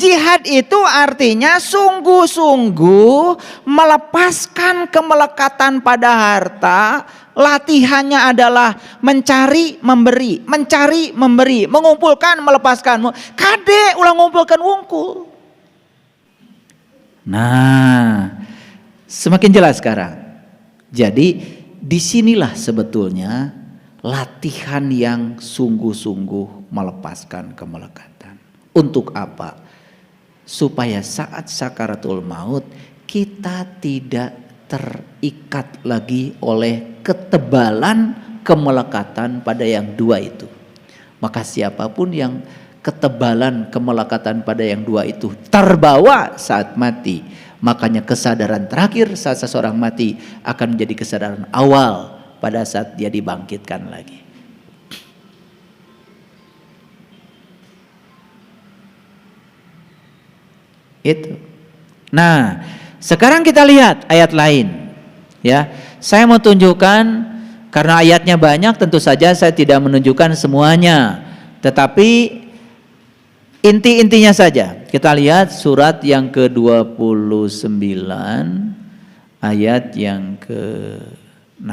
jihad itu artinya sungguh-sungguh melepaskan kemelekatan pada harta. Latihannya adalah mencari, memberi, mencari, memberi, mengumpulkan, melepaskan. Kade ulang ngumpulkan wungkul. Nah, semakin jelas sekarang. Jadi disinilah sebetulnya latihan yang sungguh-sungguh melepaskan kemelekatan. Untuk apa? Supaya saat sakaratul maut kita tidak terikat lagi oleh ketebalan kemelekatan pada yang dua itu. Maka siapapun yang ketebalan kemelekatan pada yang dua itu terbawa saat mati, makanya kesadaran terakhir saat seseorang mati akan menjadi kesadaran awal pada saat dia dibangkitkan lagi. Itu. Nah, sekarang kita lihat ayat lain. Ya, saya mau tunjukkan karena ayatnya banyak, tentu saja saya tidak menunjukkan semuanya, tetapi inti-intinya saja. Kita lihat surat yang ke-29 ayat yang ke-6.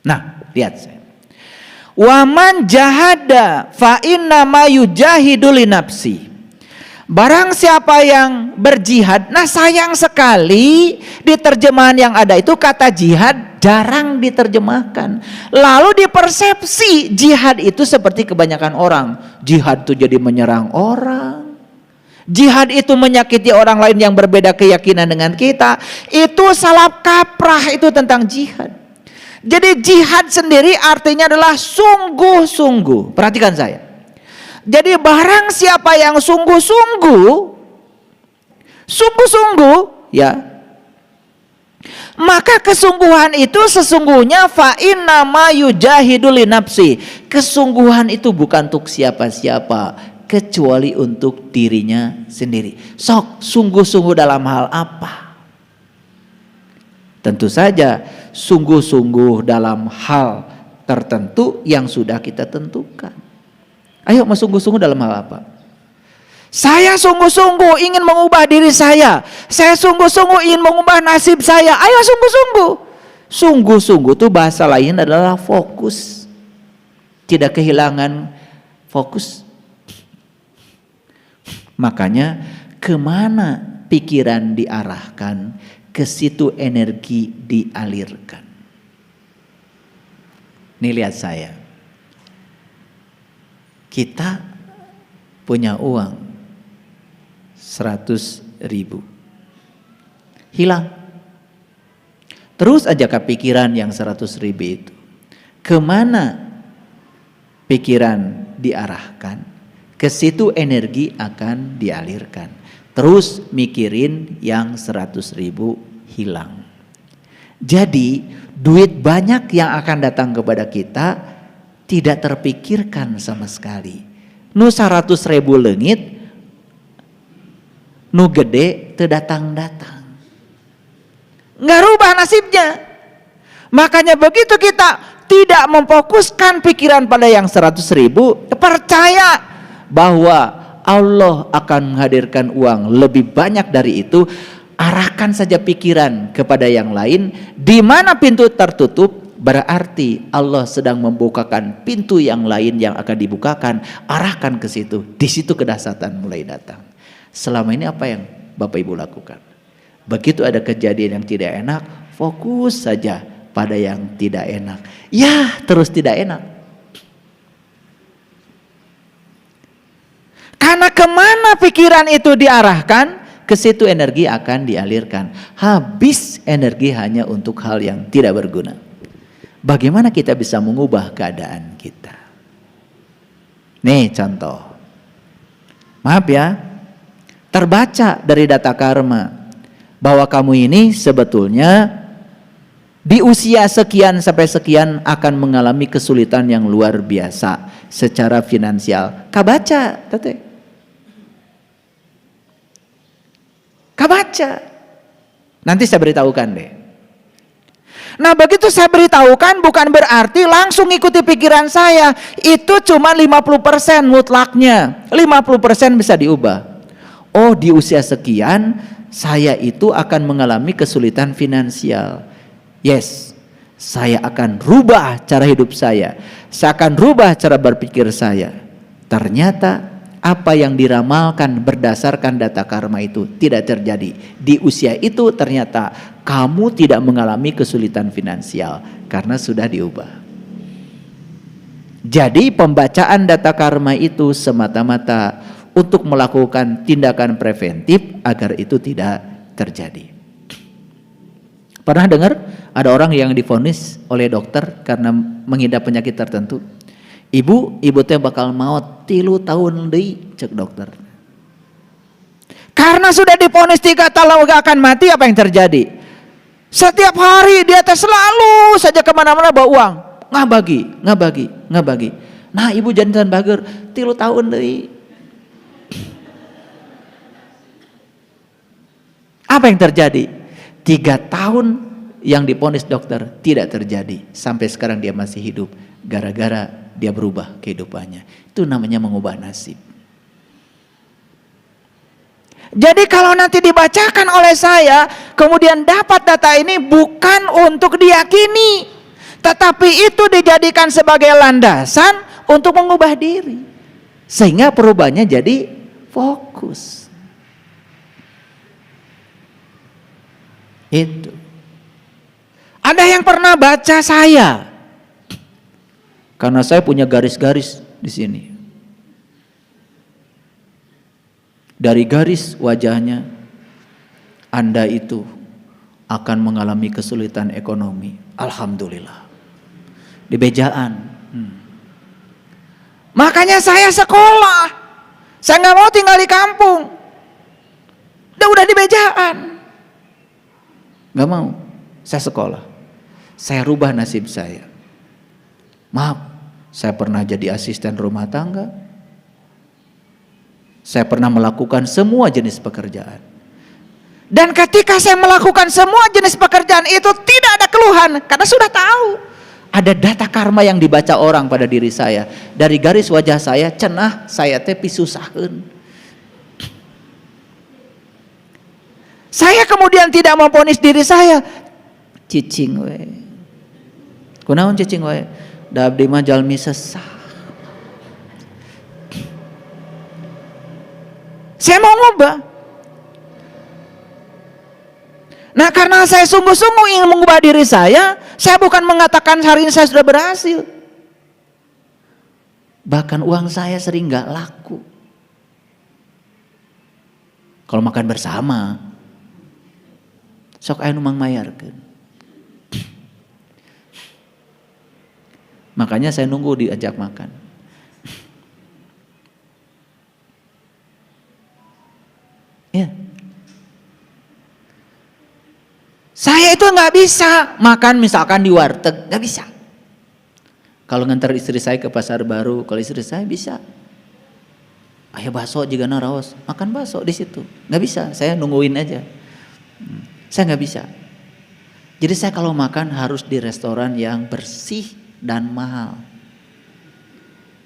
Nah, lihat saya. Waman jahada fa innama yujahidu li nafsi. Barang siapa yang berjihad, nah sayang sekali di terjemahan yang ada itu kata jihad jarang diterjemahkan. Lalu dipersepsi jihad itu seperti kebanyakan orang. Jihad itu jadi menyerang orang. Jihad itu menyakiti orang lain yang berbeda keyakinan dengan kita. Itu salah kaprah itu tentang jihad. Jadi jihad sendiri artinya adalah sungguh-sungguh. Perhatikan saya. Jadi barang siapa yang sungguh-sungguh ya, maka kesungguhan itu sesungguhnya fa innama yujahidu li nafsi. Kesungguhan itu bukan untuk siapa-siapa kecuali untuk dirinya sendiri. Sok, sungguh-sungguh dalam hal apa? Tentu saja sungguh-sungguh dalam hal tertentu yang sudah kita tentukan. Ayo, mau sungguh-sungguh dalam hal apa? Saya sungguh-sungguh ingin mengubah diri saya. Saya sungguh-sungguh ingin mengubah nasib saya. Ayo sungguh-sungguh. Sungguh-sungguh itu bahasa lain adalah fokus. Tidak kehilangan fokus. Makanya kemana pikiran diarahkan, ke situ energi dialirkan. Nih lihat saya. Kita punya uang 100.000. Hilang. Terus aja kepikiran yang 100.000 itu. Kemana pikiran diarahkan, ke situ energi akan dialirkan. Terus mikirin yang 100.000 hilang. Jadi duit banyak yang akan datang kepada kita tidak terpikirkan sama sekali. Nu 100.000 leungit, nu gede teu datang-datang. Nggak rubah nasibnya. Makanya begitu kita tidak memfokuskan pikiran pada yang 100.000, percaya bahwa Allah akan menghadirkan uang lebih banyak dari itu. Arahkan saja pikiran kepada yang lain. Di mana pintu tertutup, berarti Allah sedang membukakan pintu yang lain yang akan dibukakan. Arahkan ke situ. Di situ kedahsyatan mulai datang. Selama ini apa yang Bapak Ibu lakukan? Begitu ada kejadian yang tidak enak, fokus saja pada yang tidak enak. Ya, terus tidak enak. Karena kemana pikiran itu diarahkan, ke situ energi akan dialirkan. Habis energi hanya untuk hal yang tidak berguna. Bagaimana kita bisa mengubah keadaan kita? Nih contoh. Maaf ya, terbaca dari data karma bahwa kamu ini sebetulnya di usia sekian sampai sekian akan mengalami kesulitan yang luar biasa secara finansial. Kabaca, teteh. Kabaca. Nanti saya beritahukan deh. Nah begitu saya beritahukan bukan berarti langsung ikuti pikiran saya. Itu cuma 50% mutlaknya. 50% bisa diubah. Oh di usia sekian saya itu akan mengalami kesulitan finansial. Yes, saya akan rubah cara hidup saya. Saya akan rubah cara berpikir saya. Ternyata apa yang diramalkan berdasarkan data karma itu tidak terjadi. Di usia itu ternyata kamu tidak mengalami kesulitan finansial karena sudah diubah. Jadi pembacaan data karma itu semata-mata untuk melakukan tindakan preventif agar itu tidak terjadi. Pernah dengar ada orang yang divonis oleh dokter karena mengidap penyakit tertentu? Ibu teh bakal maut 3 tahun deui cek dokter. Karena sudah divonis 3 tahun gak akan mati, apa yang terjadi? Setiap hari dia teh selalu saja kemana-mana bawa uang, nggak bagi. Nah ibu jantan bager 3 tahun deui. Apa yang terjadi? 3 tahun yang divonis dokter tidak terjadi. Sampai sekarang dia masih hidup gara-gara dia berubah kehidupannya. Itu namanya mengubah nasib. Jadi kalau nanti dibacakan oleh saya, kemudian dapat data ini bukan untuk diyakini, tetapi itu dijadikan sebagai landasan untuk mengubah diri. Sehingga perubahannya jadi fokus. Itu. Ada yang pernah baca saya? Karena saya punya garis-garis di sini. Dari garis wajahnya, Anda itu akan mengalami kesulitan ekonomi. Alhamdulillah. Di bejaan. Makanya saya sekolah. Saya nggak mau tinggal di kampung. Udah di bejaan. Nggak mau. Saya sekolah. Saya rubah nasib saya. Maaf, saya pernah jadi asisten rumah tangga. Saya pernah melakukan semua jenis pekerjaan. Dan ketika saya melakukan semua jenis pekerjaan itu tidak ada keluhan. Karena sudah tahu. Ada data karma yang dibaca orang pada diri saya. Dari garis wajah saya, cenah saya teh pisusaheun. Saya kemudian tidak memvonis diri saya. Cicing we. Kunaon cicing we? Da abdi mah jalmi sesah. Saya mau ngubah. Nah karena saya sungguh-sungguh ingin mengubah diri saya bukan mengatakan hari ini saya sudah berhasil. Bahkan uang saya sering gak laku. Kalau makan bersama, sok aya nu mangmayarkeun. Makanya saya nunggu diajak makan. Ya. Saya itu nggak bisa makan misalkan di warteg, nggak bisa. Kalau ngantar istri saya ke pasar baru, kalau istri saya bisa. Ayah bakso juga naraos, makan bakso di situ, nggak bisa. Saya nungguin aja. Saya nggak bisa. Jadi saya kalau makan harus di restoran yang bersih dan mahal.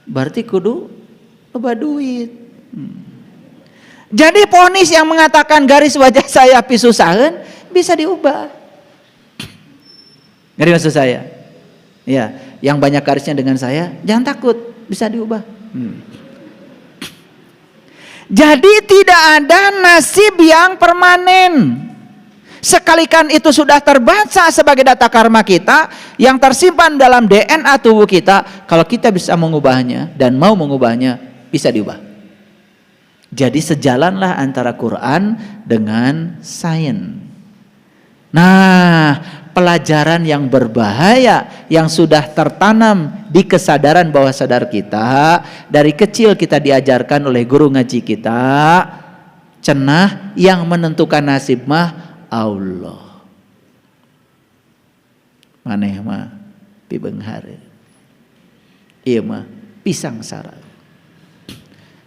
Berarti kudu loba duit. Jadi vonis yang mengatakan garis wajah saya pisusaheun bisa diubah. Ngerti maksud saya? Ya, yang banyak garisnya dengan saya, jangan takut, bisa diubah. Jadi tidak ada nasib yang permanen. Sekalikan itu sudah terbaca sebagai data karma kita yang tersimpan dalam DNA tubuh kita, kalau kita bisa mengubahnya dan mau mengubahnya, bisa diubah. Jadi sejalanlah antara Quran dengan sains. Nah, pelajaran yang berbahaya yang sudah tertanam di kesadaran bawah sadar kita, dari kecil kita diajarkan oleh guru ngaji kita, cenah yang menentukan nasib mah Allah. Maneh mah pibeunghar. Ieu mah pisang sara.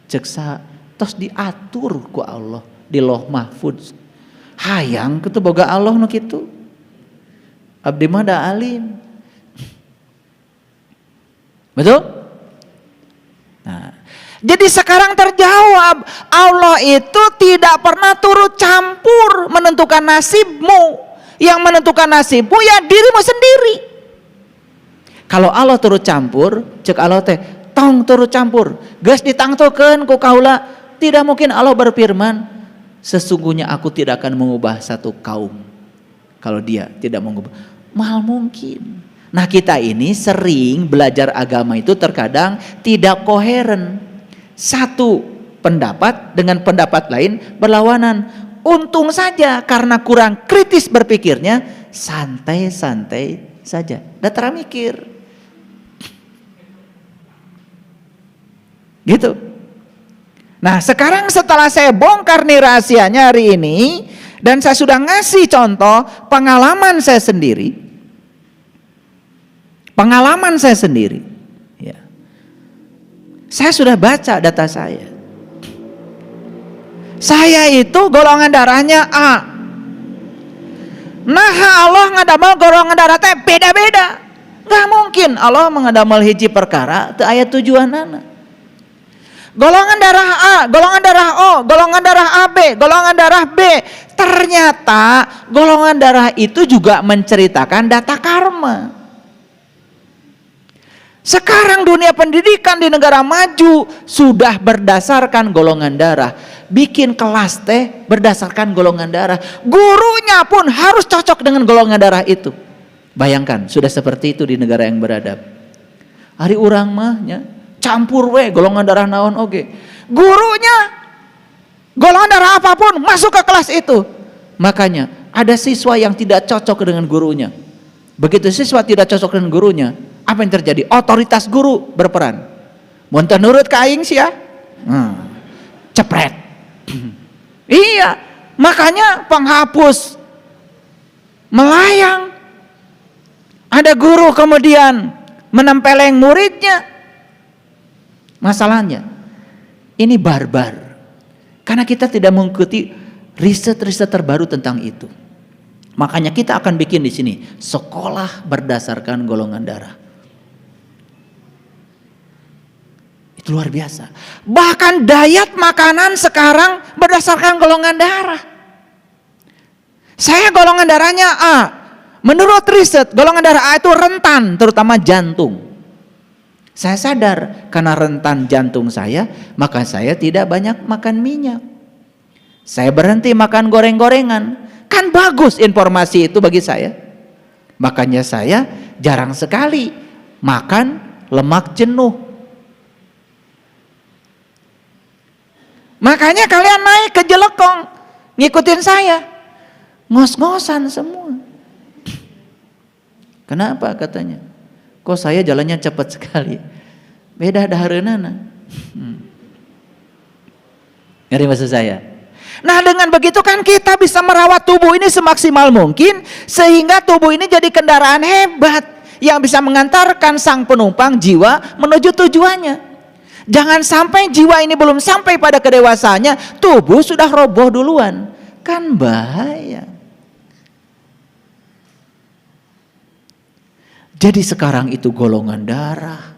Ceksa tos diatur ku Allah di Lauh Mahfuz. Hayang kitu boga Allah nu kitu. Abdi mah da alim. Betul? Nah, jadi sekarang terjawab, Allah itu tidak pernah turut campur menentukan nasibmu. Yang menentukan nasibmu ya dirimu sendiri. Kalau Allah turut campur, cek Allah teh, tong turut campur, geus ditangtokeun ku kaula, tidak mungkin Allah berfirman, sesungguhnya aku tidak akan mengubah satu kaum. Kalau dia tidak mengubah, mahal mungkin. Nah kita ini sering belajar agama itu terkadang tidak koheren. Satu pendapat dengan pendapat lain berlawanan. Untung saja karena kurang kritis berpikirnya, santai-santai saja. Datang mikir. Gitu. Nah sekarang setelah saya bongkar nih rahasianya hari ini, dan saya sudah ngasih contoh pengalaman saya sendiri. Pengalaman saya sendiri, ya. Saya sudah baca data saya. Saya itu golongan darahnya A. Nah Allah ngadamel golongan darah teh beda-beda. Gak mungkin Allah mengadamel hiji perkara teu aya tujuanana. Golongan darah A, golongan darah O, golongan darah AB, golongan darah B. Ternyata golongan darah itu juga menceritakan data karma. Sekarang dunia pendidikan di negara maju sudah berdasarkan golongan darah. Bikin kelas teh berdasarkan golongan darah. Gurunya pun harus cocok dengan golongan darah itu. Bayangkan sudah seperti itu di negara yang beradab. Hari urang mahnya campur we golongan darah naon oge. Gurunya golongan darah apapun masuk ke kelas itu. Makanya ada siswa yang tidak cocok dengan gurunya. Begitu siswa tidak cocok dengan gurunya, apa yang terjadi? Otoritas guru berperan. Mun teu nurut ka aing sia, cepret. Iya, makanya penghapus melayang. Ada guru kemudian menempeleng muridnya. Masalahnya, ini barbar. Karena kita tidak mengikuti riset-riset terbaru tentang itu. Makanya kita akan bikin di sini sekolah berdasarkan golongan darah. Itu luar biasa. Bahkan diet makanan sekarang berdasarkan golongan darah. Saya golongan darahnya A. Menurut riset golongan darah A itu rentan, terutama jantung. Saya sadar karena rentan jantung saya, maka saya tidak banyak makan minyak. Saya berhenti makan goreng-gorengan. Kan bagus informasi itu bagi saya. Makanya saya jarang sekali makan lemak jenuh. Makanya kalian naik ke Jelekong, ngikutin saya, ngos-ngosan semua. Kenapa katanya? Kok saya jalannya cepat sekali? Beda dahareunana. Ngerti maksud saya? Nah dengan begitu kan kita bisa merawat tubuh ini semaksimal mungkin, sehingga tubuh ini jadi kendaraan hebat yang bisa mengantarkan sang penumpang jiwa menuju tujuannya. Jangan sampai jiwa ini belum sampai pada kedewasaannya, tubuh sudah roboh duluan. Kan bahaya. Jadi sekarang itu golongan darah.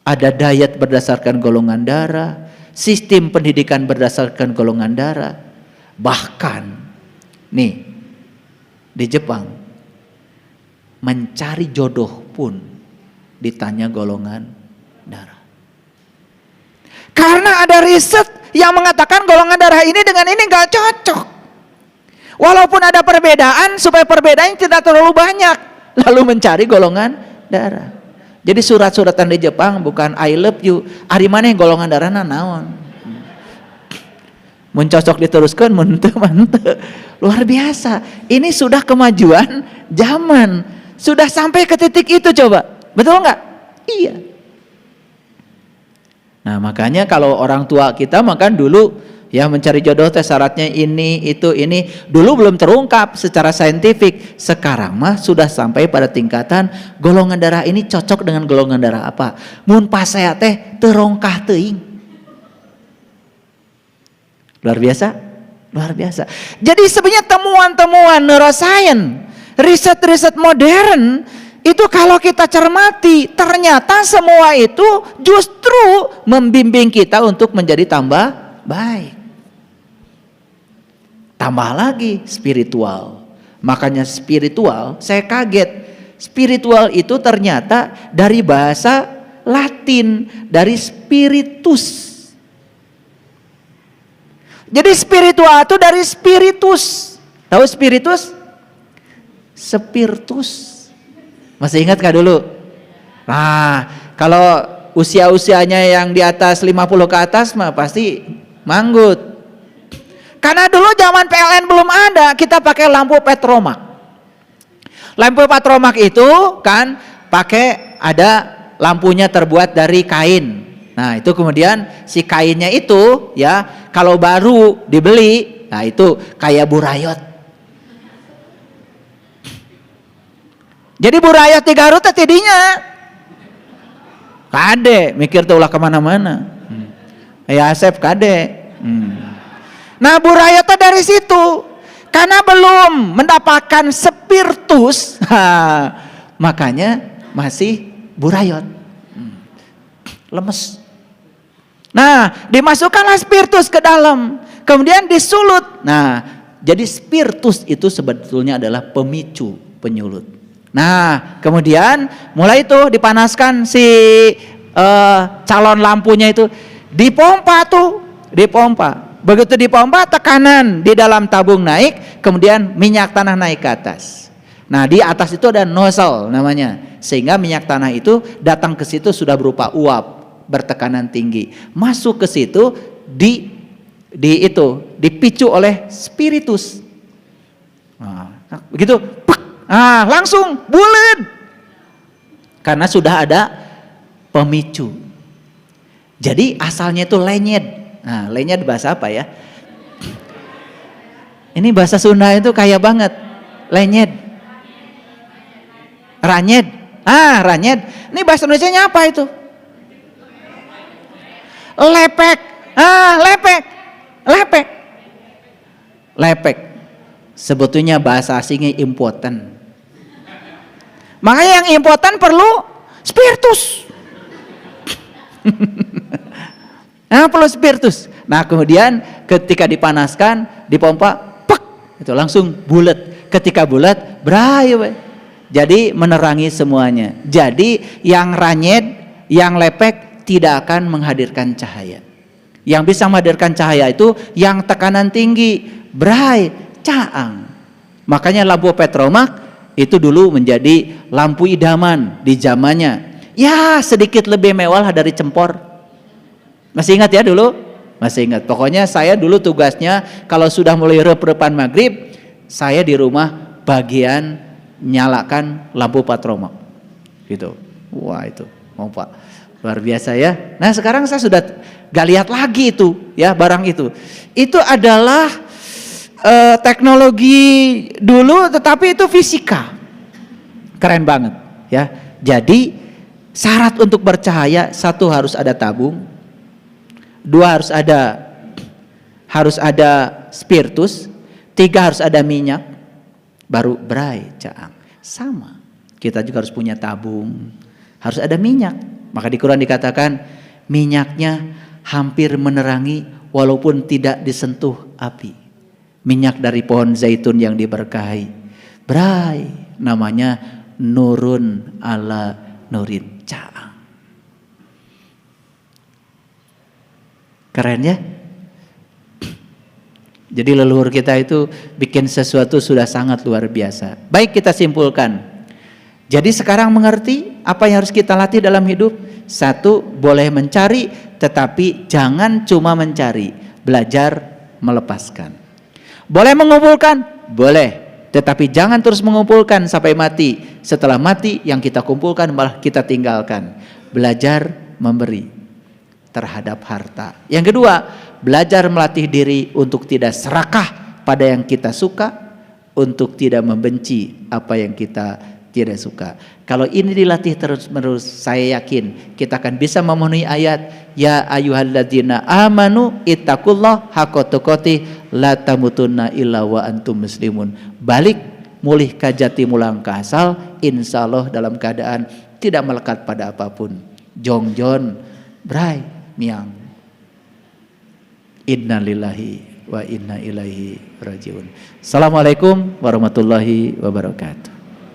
Ada diet berdasarkan golongan darah. Sistem pendidikan berdasarkan golongan darah. Bahkan nih di Jepang mencari jodoh pun ditanya golongan darah. Karena ada riset yang mengatakan golongan darah ini dengan ini gak cocok. Walaupun ada perbedaan, supaya perbedaan tidak terlalu banyak, lalu mencari golongan darah. Jadi surat-suratan di Jepang bukan I love you, ari maneh golongan darahna naon. Mun cocok diteruskan, mun teu manteu. Luar biasa. Ini sudah kemajuan zaman. Sudah sampai ke titik itu coba. Betul enggak? Iya. Nah, makanya kalau orang tua kita makan dulu ya mencari jodoh teh syaratnya ini, itu, ini. Dulu belum terungkap secara saintifik. Sekarang mah sudah sampai pada tingkatan golongan darah ini cocok dengan golongan darah apa. Mun pas saya teh terongkah teuing. Luar biasa? Luar biasa. Jadi sebenarnya temuan-temuan neuroscience riset-riset modern itu kalau kita cermati, ternyata semua itu justru membimbing kita untuk menjadi tambah baik. Tambah lagi spiritual. Makanya spiritual, saya kaget. Spiritual itu ternyata dari bahasa Latin, dari spiritus. Jadi spiritual itu dari spiritus. Tahu spiritus? Spiritus. Masih ingat kah dulu? Nah, kalau usia-usianya yang di atas 50 ke atas mah pasti manggut. Karena dulu zaman PLN belum ada, kita pakai lampu petromak. Lampu petromak itu kan pakai ada lampunya terbuat dari kain. Nah, itu kemudian si kainnya itu ya kalau baru dibeli, nah itu kayak burayot. Jadi burayot di Garut tidinya kade, mikir tuh ulah kemana-mana. Ya Asep kade. Nah burayotnya dari situ, karena belum mendapatkan spiritus, makanya masih burayot, lemes. Nah dimasukkanlah spiritus ke dalam, kemudian disulut. Nah jadi spiritus itu sebetulnya adalah pemicu penyulut. Nah kemudian mulai itu dipanaskan si calon lampunya itu, dipompa tuh, dipompa. Begitu dipompa, tekanan di dalam tabung naik, kemudian minyak tanah naik ke atas. Nah di atas itu ada nozzle namanya, sehingga minyak tanah itu datang ke situ sudah berupa uap bertekanan tinggi, masuk ke situ dipicu oleh spiritus. Nah, begitu, langsung bulet, karena sudah ada pemicu. Jadi asalnya itu lenyed. Nah, lenyed bahasa apa ya? Ini bahasa Sunda itu kaya banget. Lenyed. Ranyed. Ranyed. Ini bahasa Indonesianya apa itu? Lepek. Lepek. Lepek. Lepek. Sebetulnya bahasa asingnya impoten. Makanya yang impoten perlu spiritus. Perlu spiritus. Nah kemudian ketika dipanaskan, dipompa, itu langsung bulat. Ketika bulat, berai. Jadi menerangi semuanya. Jadi yang ranyed, yang lepek tidak akan menghadirkan cahaya. Yang bisa menghadirkan cahaya itu yang tekanan tinggi, berai, caang. Makanya lampu petromak itu dulu menjadi lampu idaman di zamannya. Ya sedikit lebih mewah dari cempor. Masih ingat ya dulu? Masih ingat. Pokoknya saya dulu tugasnya kalau sudah mulai rep-repan maghrib, saya di rumah bagian nyalakan lampu petromak. Gitu. Wah itu, mau Pak. Luar biasa ya. Nah sekarang saya sudah gak lihat lagi itu ya barang itu. Itu adalah teknologi dulu, tetapi itu fisika. Keren banget ya. Jadi syarat untuk bercahaya, satu harus ada tabung. Dua harus ada spiritus. Tiga harus ada minyak. Baru berai caang. Sama. Kita juga harus punya tabung. Harus ada minyak. Maka di Quran dikatakan minyaknya hampir menerangi walaupun tidak disentuh api. Minyak dari pohon zaitun yang diberkahi. Berai. Namanya nurun ala nurin, caang. Keren ya. Jadi leluhur kita itu bikin sesuatu sudah sangat luar biasa. Baik, kita simpulkan. Jadi sekarang mengerti apa yang harus kita latih dalam hidup. Satu, boleh mencari, tetapi jangan cuma mencari. Belajar melepaskan. Boleh mengumpulkan? Boleh. Tetapi jangan terus mengumpulkan sampai mati. Setelah mati yang kita kumpulkan malah kita tinggalkan. Belajar memberi terhadap harta. Yang kedua, belajar melatih diri untuk tidak serakah pada yang kita suka, untuk tidak membenci apa yang kita tidak suka. Kalau ini dilatih terus-menerus, saya yakin kita akan bisa memenuhi ayat ya ayyuhalladzina amanu ittaqullah haqqa tuqatih la tamutunna illa wa antum muslimun. Balik mulih kajati mulang kasal, insya Allah dalam keadaan tidak melekat pada apapun. Jongjon bray miang. Inna lillahi wa inna ilaihi rajiun. Assalamualaikum warahmatullahi wabarakatuh.